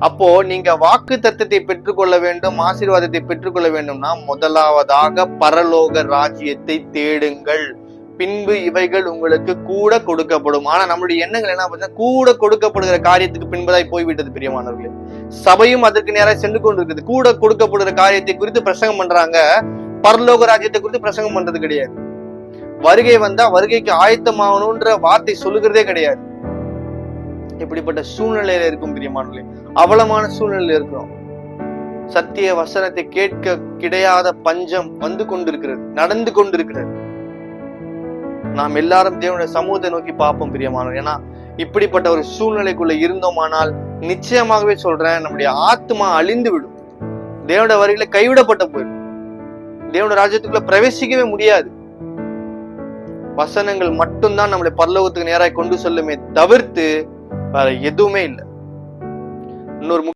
அப்போ நீங்க வாக்கு தத்தத்தை பெற்றுக்கொள்ள வேண்டும், ஆசீர்வாதத்தை பெற்றுக்கொள்ள வேண்டும்னா முதலாவதாக பரலோக ராஜ்யத்தை தேடுங்கள், பின்பு இவைகள் உங்களுக்கு கூட கொடுக்கப்படும். ஆனா நம்மளுடைய எண்ணங்கள் என்ன பண்ணா, கூட கொடுக்கப்படுகிற காரியத்துக்கு பின்பதாய் போய்விட்டது பிரியமானவர்களே. சபையும் அதற்கு நேராக சென்று கொண்டிருக்குது. கூட கொடுக்கப்படுகிற காரியத்தை குறித்து பிரசங்கம் பண்றாங்க, பரலோக ராஜ்யத்தை குறித்து பிரசங்கம் பண்றது கிடையாது. வருகை வந்தா வருகைக்கு ஆயத்தமாகணும்ன்ற வார்த்தை சொல்லுகிறதே கிடையாது. இப்படிப்பட்ட சூழ்நிலையில இருக்கும் பிரியமானவர்களே, அவலமான சூழ்நிலையில இருக்கிறோம். சத்திய வசனத்தை கேட்க கிடையாத பஞ்சம் வந்து கொண்டிருக்கிறது, நடந்து கொண்டிருக்கிறது. நாம் எல்லாரும் தேவனுடைய சமூகத்தை நோக்கி பார்ப்போம் பிரியமானவர். ஏன்னா இப்படிப்பட்ட ஒரு சூழ்நிலைக்குள்ள இருந்தோமானால் நிச்சயமாகவே சொல்றேன், நம்முடைய ஆத்மா அழிந்து விடும். தேவனுடைய வருகையில கைவிடப்பட்ட போயிடும். தேவனுடைய ராஜ்யத்துக்குள்ள பிரவேசிக்கவே முடியாது. வசனங்கள் மட்டும்தான் நம்மளை பரலோகத்துக்கு நேராக கொண்டு செல்லுமே தவிர்த்து வேற எதுவுமே இல்லை. இன்னொரு